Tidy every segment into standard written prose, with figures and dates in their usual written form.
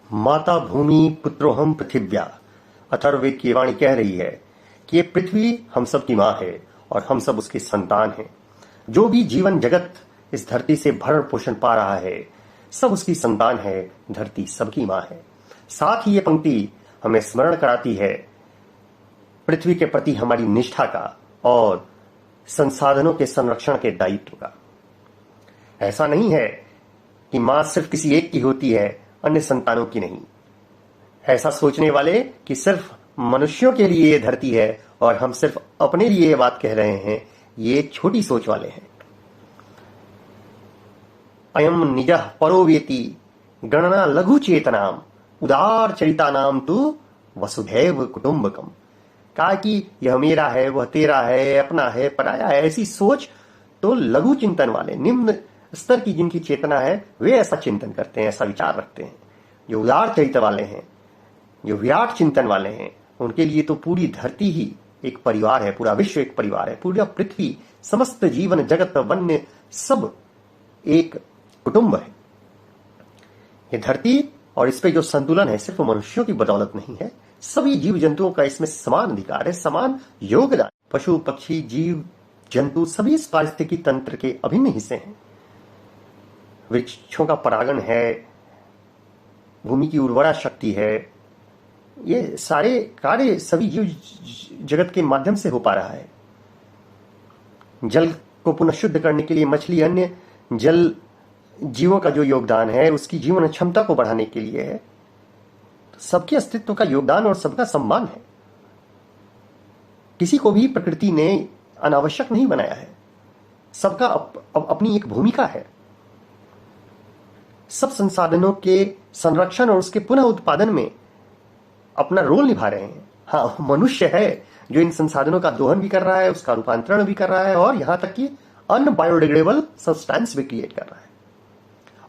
माता भूमि पुत्रोहम पृथिव्या। अथर्ववेद की वाणी कह रही है कि ये पृथ्वी हम सब की माँ है और हम सब उसके संतान हैं। जो भी जीवन जगत इस धरती से भरण पोषण पा रहा है सब उसकी संतान है। धरती सबकी माँ है। साथ ही ये पंक्ति हमें स्मरण कराती है पृथ्वी के प्रति हमारी निष्ठा का और संसाधनों के संरक्षण के दायित्व का। ऐसा नहीं है कि मां सिर्फ किसी एक की होती है, अन्य संतानों की नहीं। ऐसा सोचने वाले कि सिर्फ मनुष्यों के लिए ये धरती है और हम सिर्फ अपने लिए ये बात कह रहे हैं, ये छोटी सोच वाले हैं। अयम निजः परो वेति गणना लघु चेतनाम उदार चरितानाम तु वसुधैव कुटुंबकम। कहा कि यह मेरा है, वह तेरा है, अपना है, पराया है, ऐसी सोच तो लघु चिंतन वाले, निम्न स्तर की जिनकी चेतना है, वे ऐसा चिंतन करते हैं, ऐसा विचार रखते हैं। जो उदार चरित्र वाले हैं, जो विराट चिंतन वाले हैं, उनके लिए तो पूरी धरती ही एक परिवार है, पूरा विश्व एक परिवार है, पूरा पृथ्वी, समस्त जीवन जगत वन्य सब एक कुटुंब है। ये धरती और इस पे जो संतुलन है सिर्फ मनुष्यों की बदौलत नहीं है, सभी जीव जंतुओं का इसमें समान अधिकार है, समान योगदान। पशु पक्षी जीव जंतु सभी इस पारिस्थितिकी तंत्र के अभिन्न हिस्से हैं। वृक्षों का परागण है, भूमि की उर्वरा शक्ति है, ये सारे कार्य सभी जीव जगत के माध्यम से हो पा रहा है। जल को पुनः शुद्ध करने के लिए मछली, अन्य जल जीवों का जो योगदान है उसकी जीवन क्षमता को बढ़ाने के लिए है। तो सबके अस्तित्व का योगदान और सबका सम्मान है। किसी को भी प्रकृति ने अनावश्यक नहीं बनाया है, सबका अपनी एक भूमिका है। सब संसाधनों के संरक्षण और उसके पुनः उत्पादन में अपना रोल निभा रहे हैं। हाँ, मनुष्य है जो इन संसाधनों का दोहन भी कर रहा है, उसका रूपांतरण भी कर रहा है और यहां तक कि अनबायोडिग्रेडेबल सब्सटेंस भी क्रिएट कर रहा है।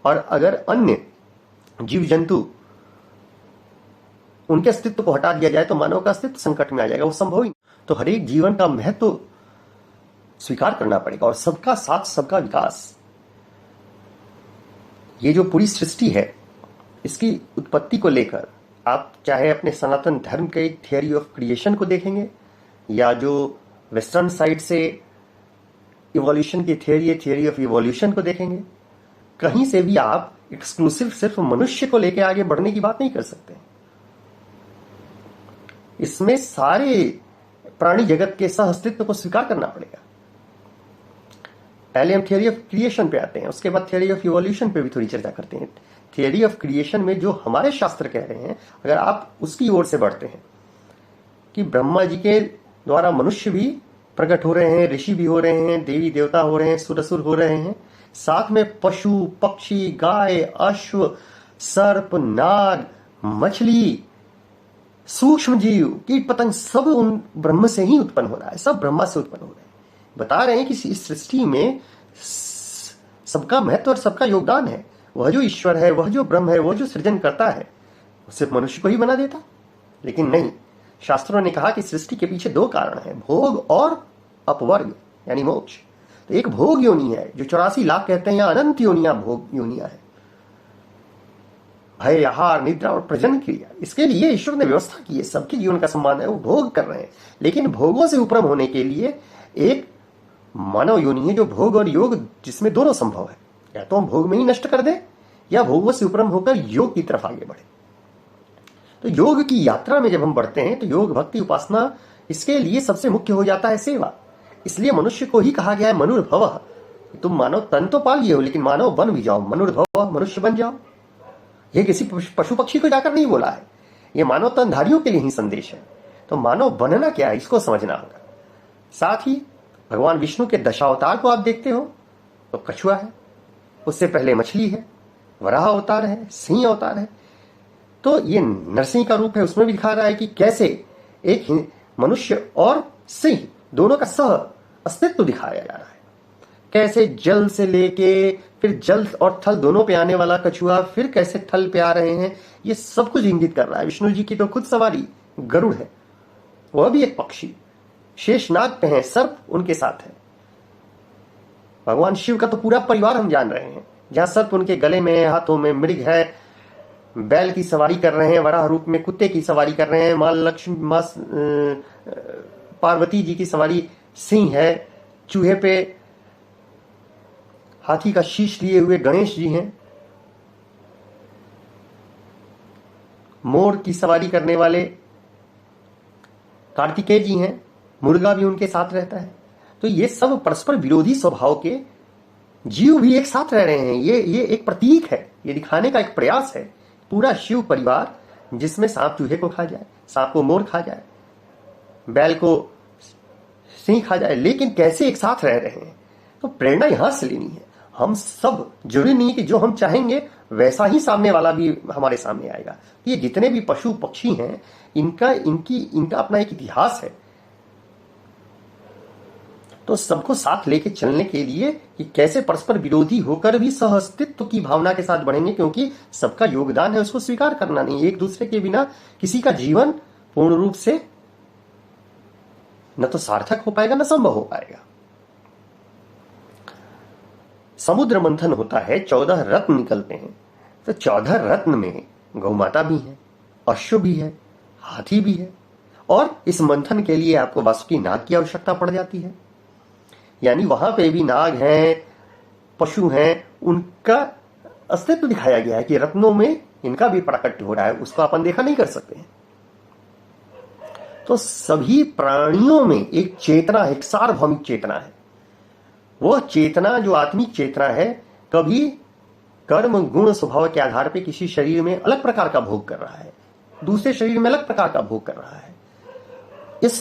और अगर अन्य जीव जंतु उनके अस्तित्व को हटा दिया जाए तो मानव का अस्तित्व संकट में आ जाएगा, वो संभव ही। तो हर एक जीवन का महत्व स्वीकार करना पड़ेगा और सबका साथ सबका विकास। ये जो पूरी सृष्टि है इसकी उत्पत्ति को लेकर आप चाहे अपने सनातन धर्म के थियरी ऑफ क्रिएशन को देखेंगे या जो वेस्टर्न साइड से इवोल्यूशन की थियरी है, थियरी ऑफ इवोल्यूशन को देखेंगे, कहीं से भी आप एक्सक्लूसिव सिर्फ मनुष्य को लेकर आगे बढ़ने की बात नहीं कर सकते। इसमें सारे प्राणी जगत के सह अस्तित्व को स्वीकार करना पड़ेगा। पहले हम थियरी ऑफ क्रिएशन पे आते हैं, उसके बाद थियरी ऑफ इवोल्यूशन पे भी थोड़ी चर्चा करते हैं। थियरी ऑफ क्रिएशन में जो हमारे शास्त्र कह रहे हैं, अगर आप उसकी ओर से बढ़ते हैं कि ब्रह्मा जी के द्वारा मनुष्य भी प्रकट हो रहे हैं, ऋषि भी हो रहे हैं, देवी देवता हो रहे हैं, सुरसुर हो रहे हैं, साथ में पशु पक्षी गाय अश्व सर्प नाग मछली सूक्ष्म जीव कीट पतंग सब उन ब्रह्म से ही उत्पन्न हो रहा है, सब ब्रह्मा से उत्पन्न हो रहे हैं। बता रहे हैं कि इस सृष्टि में सबका महत्व और सबका योगदान है। वह जो ईश्वर है, वह जो ब्रह्म है, वह जो सृजन करता है, सिर्फ मनुष्य को ही बना देता। लेकिन नहीं, शास्त्रों ने कहा कि सृष्टि के पीछे दो कारण हैं, भोग और अपवर्ग यानी मोक्ष। तो एक भोग योनि है जो 84 लाख कहते हैं या अनंत योनियां भोग योनियां है, भय आहार निद्रा और प्रजनन क्रिया, इसके लिए ईश्वर ने व्यवस्था की है। सबके जीवन का सम्मान है, वो भोग कर रहे हैं। लेकिन भोगों से उपरम होने के लिए एक मानव योनि है जो भोग और योग जिसमें दोनों संभव है। या तो हम भोग में ही नष्ट कर दें या भोगों से उपरम होकर योग की तरफ आगे बढ़े। तो योग की यात्रा में जब हम बढ़ते हैं तो योग भक्ति उपासना इसके लिए सबसे मुख्य हो जाता है सेवा। इसलिए मनुष्य को ही कहा गया है मनुर्भवः, तुम मानव तन तो पा लिए हो लेकिन मानव बन भी जाओ, मनुर्भवः मनुष्य बन जाओ। ये किसी पशु पक्षी को जाकर नहीं बोला है, ये मानव तनधारियों के लिए ही संदेश है। तो मानव बनना क्या है इसको समझना होगा। साथ ही भगवान विष्णु के दशावतार को आप देखते हो तो कछुआ है, उससे पहले मछली है, वराह अवतार है, सिंह अवतार है। तो ये नरसिंह का रूप है, उसमें भी दिखा रहा है कि कैसे एक मनुष्य और सिंह दोनों का सह अस्तित्व दिखाया जा रहा है। कैसे जल से लेके फिर जल और थल दोनों पे आने वाला कछुआ फिर कैसे थल पे आ रहे हैं, ये सब कुछ इंगित कर रहा है। विष्णु जी की तो खुद सवारी गरुड़ है, वह भी एक पक्षी। शेषनाग पे है, सर्प उनके साथ है। भगवान शिव का तो पूरा परिवार हम जान रहे हैं, जहां सर्प उनके गले में है, हाथों में मृग है, बैल की सवारी कर रहे हैं, वराह रूप में कुत्ते की सवारी कर रहे हैं, माँ लक्ष्मी, माँ पार्वती जी की सवारी सिंह है, चूहे पे हाथी का शीश लिए हुए गणेश जी हैं, मोर की सवारी करने वाले कार्तिकेय जी हैं, मुर्गा भी उनके साथ रहता है। तो ये सब परस्पर विरोधी स्वभाव के जीव भी एक साथ रह रहे हैं। ये एक प्रतीक है, ये दिखाने का एक प्रयास है। पूरा शिव परिवार जिसमें सांप चूहे को खा जाए, सांप को मोर खा जाए, बैल को सिंह खा जाए, लेकिन कैसे एक साथ रह रहे हैं। तो प्रेरणा यहां से लेनी है। हम सब, जरूरी नहीं कि जो हम चाहेंगे वैसा ही सामने वाला भी हमारे सामने आएगा। ये जितने भी पशु पक्षी हैं, इनका अपना एक इतिहास है। तो सबको साथ लेके चलने के लिए कि कैसे परस्पर विरोधी होकर भी सह अस्तित्व की भावना के साथ बढ़ेंगे, क्योंकि सबका योगदान है, उसको स्वीकार करना नहीं। एक दूसरे के बिना किसी का जीवन पूर्ण रूप से न तो सार्थक हो पाएगा, न संभव हो पाएगा। समुद्र मंथन होता है, 14 रत्न निकलते हैं। तो 14 रत्न में गौ माता भी है, अश्व भी है, हाथी भी है, और इस मंथन के लिए आपको वासुकी नाग की आवश्यकता पड़ जाती है। यानी वहां पे भी नाग हैं, पशु हैं, उनका अस्तित्व दिखाया गया है कि रत्नों में इनका भी प्राकट्य हो रहा है, उसको अपन देखा नहीं कर सकते हैं। तो सभी प्राणियों में एक चेतना, एक सार्वभौमिक चेतना है। वह चेतना जो आत्मिक चेतना है, कभी कर्म गुण स्वभाव के आधार पर किसी शरीर में अलग प्रकार का भोग कर रहा है, दूसरे शरीर में अलग प्रकार का भोग कर रहा है। इस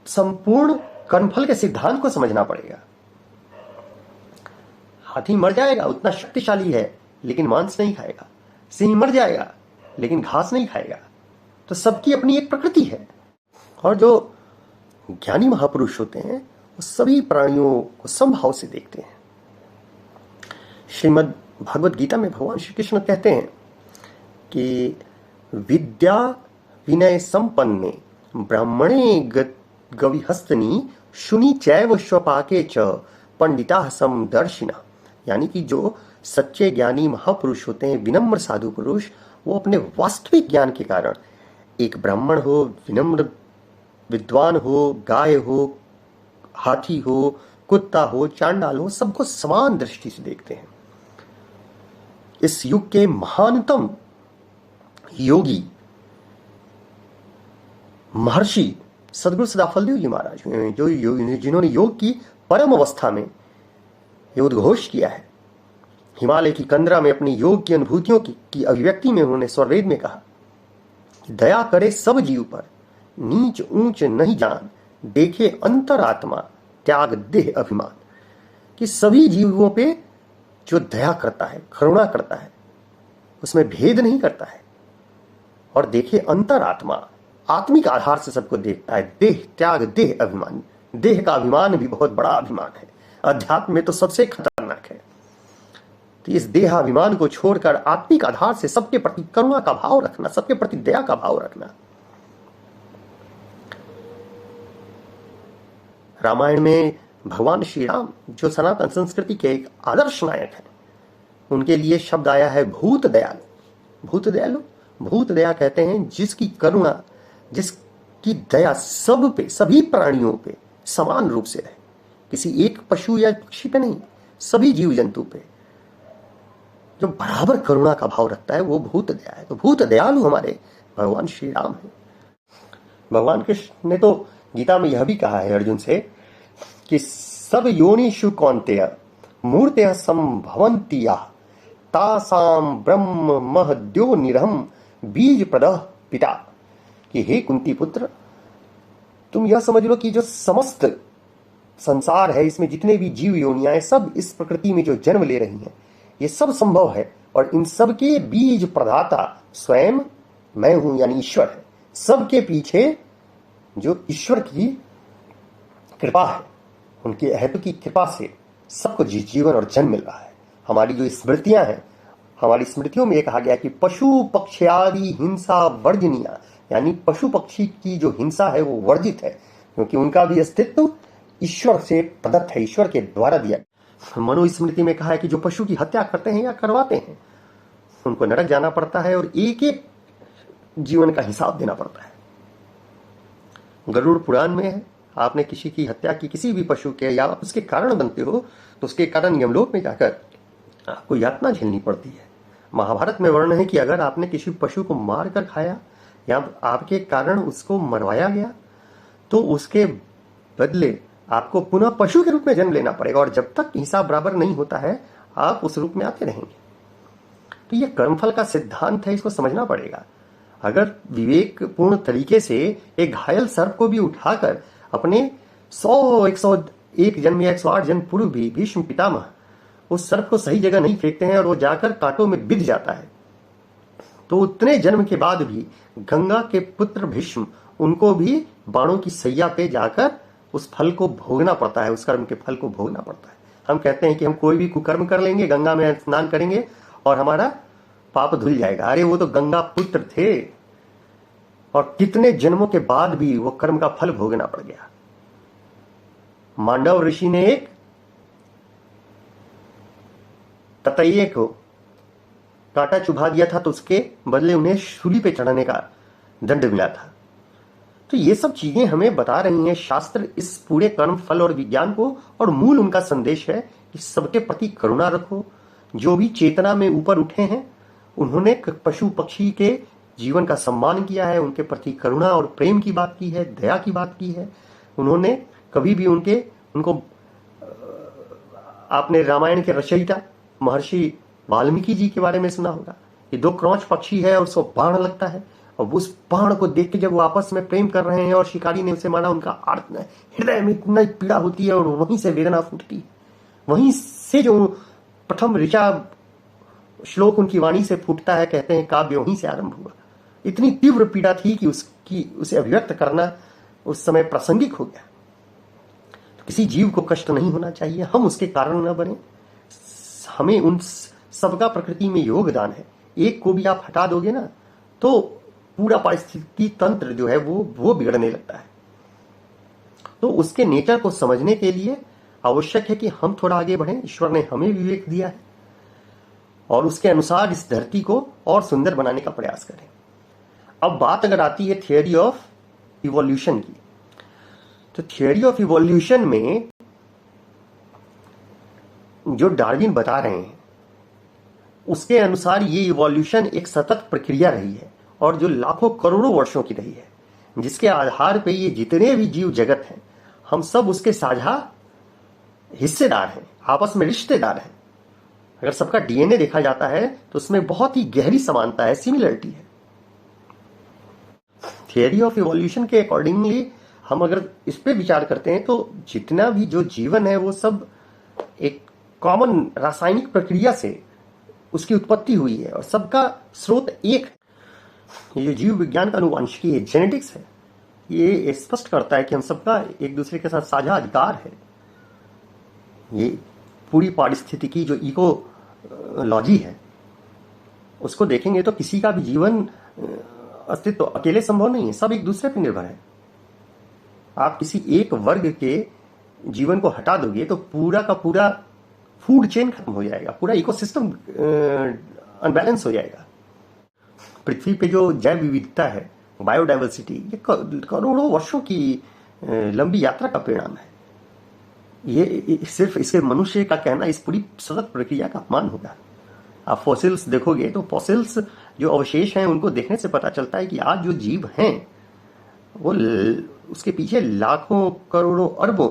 संपूर्ण कर्मफल के सिद्धांत को समझना पड़ेगा। हाथी मर जाएगा, उतना शक्तिशाली है, लेकिन मांस नहीं खाएगा। सिंह मर जाएगा, लेकिन घास नहीं खाएगा। तो सबकी अपनी एक प्रकृति है। और जो ज्ञानी महापुरुष होते हैं, वो सभी प्राणियों को समभाव से देखते हैं। श्रीमद् भगवद गीता में भगवान श्री कृष्ण कहते हैं कि विद्या विनय संपन्ने ब्राह्मणे गविहस्तनी शुनि चैव स्वपाके च पंडिता समदर्शिना। यानी कि जो सच्चे ज्ञानी महापुरुष होते हैं, विनम्र साधु पुरुष, वो अपने वास्तविक ज्ञान के कारण, एक ब्राह्मण हो, विनम्र विद्वान हो, गाय हो, हाथी हो, कुत्ता हो, चांडाल हो, सबको समान दृष्टि से देखते हैं। इस युग के महानतम योगी महर्षि सदगुरु सदाफलदेव जी महाराज, जिन्होंने योग की परम अवस्था में ये उद्घोष किया है। हिमालय की कंदरा में अपनी योग की अनुभूतियों की अभिव्यक्ति में उन्होंने स्वरवेद में कहा, दया करे सब जीव पर, नीच ऊंच नहीं जान, देखे अंतरात्मा, त्याग देह अभिमान। कि सभी जीवों पे जो दया करता है, करुणा करता है, उसमें भेद नहीं करता है, और देखे अंतरात्मा, आत्मिक आधार से सबको देखता है। देह त्याग देह अभिमान, देह का अभिमान भी बहुत बड़ा अभिमान है, अध्यात्म में तो सबसे खतरनाक है। तो इस देहाभिमान को छोड़कर आत्मिक आधार से सबके प्रति करुणा का भाव रखना, सबके प्रति दया का भाव रखना। रामायण में भगवान श्री राम, जो सनातन संस्कृति के एक आदर्श नायक हैं, उनके लिए शब्द आया है भूत दयालु। भूत दयालु, भूत दया कहते हैं जिसकी करुणा, जिसकी दया सब पे, सभी प्राणियों पे समान रूप से रहे, किसी एक पशु या पक्षी पे नहीं, सभी जीव जंतु पे जो बराबर करुणा का भाव रखता है, वो भूत दया है। तो भूत दयालु हमारे भगवान श्री राम है। भगवान कृष्ण ने तो गीता में यह भी कहा है अर्जुन से कि सब योनिषु कौन्तेय मूर्तयः संभवन्ति याः तासाम ब्रह्म महद्यो निरहम बीज प्रदः पिता। कि हे कुंती पुत्र, तुम यह समझ लो कि जो समस्त संसार है, इसमें जितने भी जीव योनियां हैं, सब इस प्रकृति में जो जन्म ले रही हैं, ये सब संभव है, और इन सब के बीज प्रदाता स्वयं मैं हूं, यानी ईश्वर है। सबके पीछे जो ईश्वर की कृपा है, उनके अहत की कृपा से सबको जीवन और जन्म मिल रहा है। हमारी जो स्मृतियां हैं, हमारी स्मृतियों में कहा गया कि पशु पक्षादि हिंसा वर्जनीया, यानी पशु पक्षी की जो हिंसा है वो वर्जित है, क्योंकि उनका भी अस्तित्व ईश्वर से प्रदत्त है, ईश्वर के द्वारा दिया। मनुस्मृति में कहा है कि जो पशु की हत्या करते हैं या करवाते हैं, उनको नरक जाना पड़ता है और एक एक जीवन का हिसाब देना पड़ता है। गरुड़ पुराण में है, आपने किसी की हत्या की, किसी भी पशु के, या आप उसके कारण बनते हो तो उसके कारण यमलोक में जाकर आपको यातना झेलनी पड़ती है। महाभारत में वर्णन है कि अगर आपने किसी पशु को मार कर खाया या आपके कारण उसको मरवाया गया तो उसके बदले आपको पुनः पशु के रूप में जन्म लेना पड़ेगा, और जब तक हिसाब बराबर नहीं होता है आप उस रूप में आते रहेंगे। तो यह कर्मफल का सिद्धांत है, इसको समझना पड़ेगा। अगर विवेकपूर्ण तरीके से एक घायल सर्प को भी उठाकर अपने 101 जन्म या 108 जन्म पूर्व भी भीष्म पितामह उस सर्प को सही जगह नहीं फेंकते हैं और वो जाकर कांटों में बिध जाता है, तो उतने जन्म के बाद भी गंगा के पुत्र भीष्म, उनको भी बाणों की सैया पे जाकर उस फल को भोगना पड़ता है, उस कर्म के फल को भोगना पड़ता है। हम कहते हैं कि हम कोई भी कुकर्म कर लेंगे, गंगा में स्नान करेंगे और हमारा पाप धुल जाएगा। अरे वो तो गंगा पुत्र थे और कितने जन्मों के बाद भी वो कर्म का फल भोगना पड़ गया। मांडव ऋषि ने एक ततैये को कांटा चुभा दिया था तो उसके बदले उन्हें शूली पे चढ़ाने का दंड मिला था। तो ये सब चीजें हमें बता रही हैं शास्त्र इस पूरे कर्म फल और विज्ञान को, और मूल उनका संदेश है कि सबके प्रति करुणा रखो। जो भी चेतना में ऊपर उठे हैं उन्होंने पशु पक्षी के जीवन का सम्मान किया है, उनके प्रति करुणा और प्रेम की बात की है, दया की बात की है। उन्होंने कभी भी उनको आपने रामायण के रचयिता महर्षि वाल्मीकि जी के बारे में सुना होगा। ये 2 क्रौंच पक्षी है और उसको बाण लगता है, और उस बाण को देख के जब वो आपस में प्रेम कर रहे हैं और शिकारी ने उसे मारा, उनका हृदय में इतना पीड़ा होती है और वहीं से वेदना फूटती है। वहीं से जो प्रथम ऋचा श्लोक उनकी वाणी से फूटता है, कहते हैं काव्य वहीं से आरंभ हुआ। इतनी तीव्र पीड़ा थी कि उसे अभिव्यक्त करना उस समय प्रासंगिक हो गया। तो किसी जीव को कष्ट नहीं होना चाहिए, हम उसके कारण न बने। हमें उन सबका प्रकृति में योगदान है। एक को भी आप हटा दोगे ना तो पूरा पारिस्थितिकी तंत्र जो है वो बिगड़ने लगता है। तो उसके नेचर को समझने के लिए आवश्यक है कि हम थोड़ा आगे बढ़ें। ईश्वर ने हमें विवेक दिया है और उसके अनुसार इस धरती को और सुंदर बनाने का प्रयास करें। अब बात अगर आती है थियोरी ऑफ इवोल्यूशन की, तो थियोरी ऑफ इवोल्यूशन में जो डार्विन बता रहे हैं उसके अनुसार ये इवोल्यूशन एक सतत प्रक्रिया रही है और जो लाखों करोड़ों वर्षों की रही है, जिसके आधार पर ये जितने भी जीव जगत हैं हम सब उसके साझा हिस्सेदार हैं, आपस में रिश्तेदार हैं। अगर सबका डीएनए देखा जाता है तो उसमें बहुत ही गहरी समानता है, सिमिलरिटी है। थियरी ऑफ इवोल्यूशन के अकॉर्डिंगली हम अगर इस पे विचार करते हैं तो जितना भी जो जीवन है वो सब एक कॉमन रासायनिक प्रक्रिया से उसकी उत्पत्ति हुई है और सबका स्रोत एक है। ये जीव विज्ञान का अनुवांशिकी है, जेनेटिक्स है। ये स्पष्ट करता है कि हम सबका एक दूसरे के साथ साझा अधिकार है। ये पूरी पारिस्थितिकी जो इकोलॉजी है उसको देखेंगे तो किसी का भी जीवन अस्तित्व अकेले संभव नहीं है, सब एक दूसरे पर निर्भर है। आप किसी एक वर्ग के जीवन को हटा दोगे तो पूरा का पूरा फूड चेन खत्म हो जाएगा, पूरा इकोसिस्टम अनबैलेंस हो जाएगा। पृथ्वी पे जो जैव विविधता है, बायोडाइवर्सिटी, ये करोड़ों वर्षों की लंबी यात्रा का परिणाम है। ये सिर्फ इसके मनुष्य का कहना इस पूरी सतत प्रक्रिया का अपमान होगा। आप फॉसिल्स देखोगे तो फॉसिल्स जो अवशेष हैं उनको देखने से पता चलता है कि आज जो जीव हैं वो उसके पीछे लाखों करोड़ों अरबों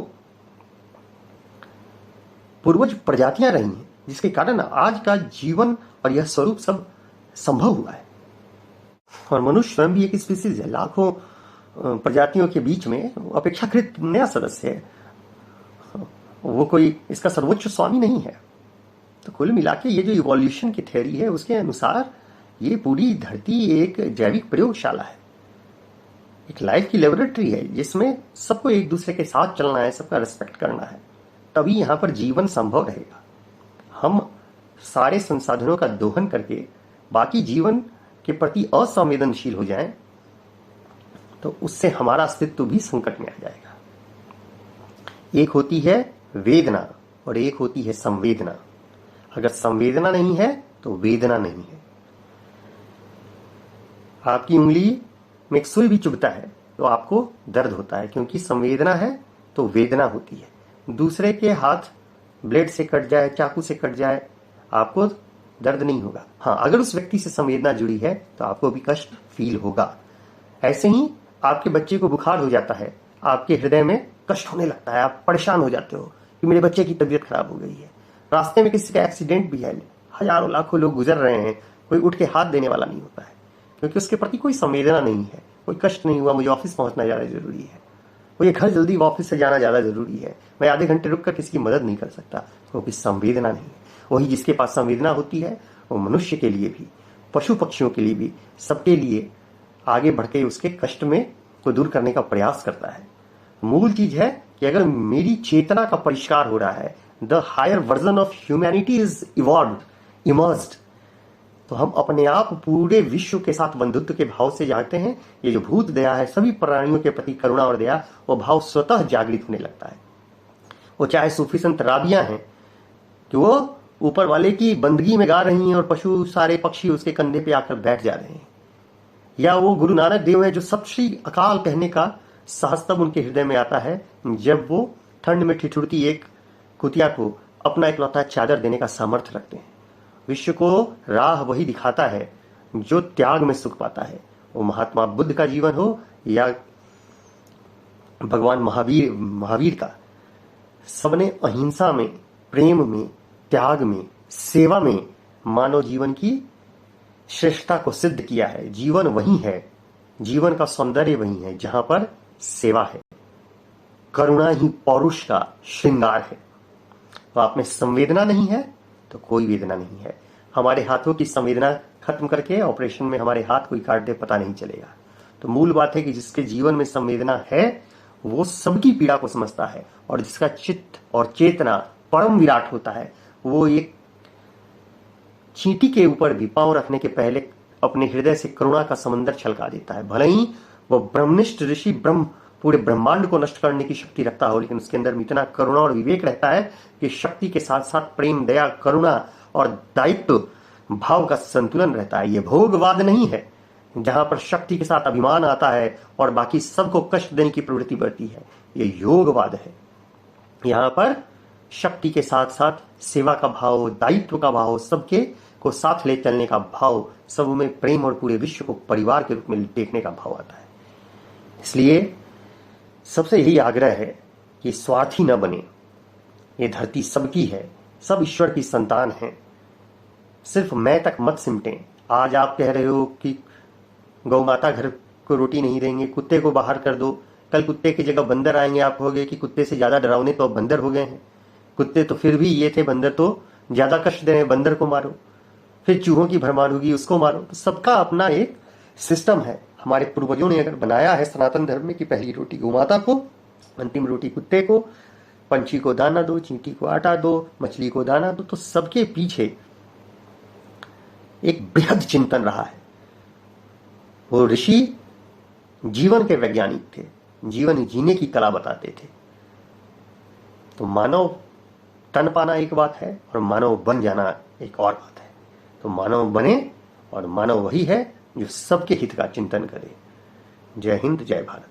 पूर्वज प्रजातियां रही हैं, जिसके कारण आज का जीवन और यह स्वरूप सब संभव हुआ है। और मनुष्य स्वयं भी एक स्पीसीज है, लाखों प्रजातियों के बीच में अपेक्षाकृत नया सदस्य है, वो कोई इसका सर्वोच्च स्वामी नहीं है। तो कुल मिला के ये जो इवोल्यूशन की थ्योरी है उसके अनुसार ये पूरी धरती एक जैविक प्रयोगशाला है, एक लाइफ की लेबोरेटरी है जिसमें सबको एक दूसरे के साथ चलना है, सबका रिस्पेक्ट करना है, तभी यहाँ पर जीवन संभव रहेगा। हम सारे संसाधनों का दोहन करके बाकी जीवन के प्रति असंवेदनशील हो जाएं तो उससे हमारा अस्तित्व भी संकट में आ जाएगा। एक होती है वेदना और एक होती है संवेदना। अगर संवेदना नहीं है तो वेदना नहीं है। आपकी उंगली में एक सुई भी चुभता है तो आपको दर्द होता है, क्योंकि संवेदना है तो वेदना होती है। दूसरे के हाथ ब्लेड से कट जाए, चाकू से कट जाए, आपको दर्द नहीं होगा। हाँ, अगर उस व्यक्ति से संवेदना जुड़ी है तो आपको भी कष्ट फील होगा। ऐसे ही आपके बच्चे को बुखार हो जाता है, आपके हृदय में कष्ट होने लगता है, आप परेशान हो जाते हो कि मेरे बच्चे की तबीयत खराब हो गई है। रास्ते में किसी का एक्सीडेंट भी है, हजारों लाखों लोग गुजर रहे हैं, कोई उठ के हाथ देने वाला नहीं होता है, क्योंकि उसके प्रति कोई संवेदना नहीं है, कोई कष्ट नहीं हुआ, मुझे ऑफिस पहुंचना ज़्यादा जरूरी है, मुझे घर जल्दी ऑफिस से जाना ज़्यादा जरूरी है, मैं आधे घंटे रुक कर किसी की मदद नहीं कर सकता, क्योंकि संवेदना नहीं है। वही जिसके पास संवेदना होती है वो मनुष्य के लिए भी, पशु पक्षियों के लिए भी, सबके लिए आगे बढ़ के उसके कष्ट में को दूर करने का प्रयास करता है। मूल चीज है कि अगर मेरी चेतना का परिष्कार हो रहा है, the higher version of humanity is emerged, तो हम अपने आप पूरे विश्व के साथ बंधुत्व के भाव से जाते हैं। ये जो भूत दया है, सभी प्राणियों के प्रति करुणा और दया, वो भाव स्वतः जागृत होने लगता है। वो चाहे सूफी संत राबिया हैं कि वो ऊपर वाले की बंदगी में गा रही हैं और पशु सारे पक्षी उसके कंधे पे आकर बैठ जा रहे हैं, या वो गुरु नानक देव है जो सत श्री अकाल कहने का साहस तब उनके हृदय में आता है जब वो ठंड में ठिठुरती एक कुतिया को अपना इकलौता चादर देने का सामर्थ्य रखते हैं। विश्व को राह वही दिखाता है जो त्याग में सुख पाता है। वो महात्मा बुद्ध का जीवन हो या भगवान महावीर का, सबने अहिंसा में, प्रेम में, त्याग में, सेवा में मानव जीवन की श्रेष्ठता को सिद्ध किया है। जीवन वही है, जीवन का सौंदर्य वही है जहां पर सेवा है, करुणा ही पौरुष का श्रृंगार है। तो आप में संवेदना नहीं है तो कोई वेदना नहीं है। हमारे हाथों की संवेदना खत्म करके ऑपरेशन में हमारे हाथ कोई काट दे, पता नहीं चलेगा। तो मूल बात है कि जिसके जीवन में संवेदना है वो सबकी पीड़ा को समझता है, और जिसका चित्त और चेतना परम विराट होता है, वो एक चींटी के ऊपर भी पांव रखने के पहले अपने हृदय से करुणा का समंदर छलका देता है। भले ही वो ब्रह्मनिष्ठ ऋषि पूरे ब्रह्मांड को नष्ट करने की शक्ति रखता हो, लेकिन उसके अंदर इतना करुणा और विवेक रहता है कि शक्ति के साथ साथ प्रेम, दया, करुणा और दायित्व भाव का संतुलन रहता है। ये भोगवाद नहीं है जहां पर शक्ति के साथ अभिमान आता है और बाकी सबको कष्ट देने की प्रवृत्ति बढ़ती है। ये योगवाद है। यहां पर शक्ति के साथ साथ सेवा का भाव, दायित्व का भाव, सबके को साथ ले चलने का भाव, सब में प्रेम और पूरे विश्व को परिवार के रूप में देखने का भाव आता है। इसलिए सबसे यही आग्रह है कि स्वार्थी न बने। ये धरती सबकी है, सब ईश्वर की संतान हैं, सिर्फ मैं तक मत सिमटें। आज आप कह रहे हो कि गौ माता घर को रोटी नहीं देंगे, कुत्ते को बाहर कर दो, कल कुत्ते की जगह बंदर आएंगे, आप कहोगे कि कुत्ते से ज्यादा डरावने तो अब बंदर हो गए हैं। कुत्ते तो फिर भी ये थे, बंदर तो ज्यादा कष्ट दे रहे हैं, बंदर को मारो। फिर चूहों की भरमार होगी, उसको मारो। तो सबका अपना एक सिस्टम है। हमारे पूर्वजों ने अगर बनाया है सनातन धर्म में कि पहली रोटी गौ माता को, अंतिम रोटी कुत्ते को, पंछी को दाना दो, चींटी को आटा दो, मछली को दाना दो, तो सबके पीछे एक बृहद चिंतन रहा है। वो ऋषि जीवन के वैज्ञानिक थे, जीवन जीने की कला बताते थे। तो मानव तन पाना एक बात है और मानव बन जाना एक और बात है। तो मानव बने, और मानव वही है जो सबके हित का चिंतन करे। जय हिंद, जय भारत।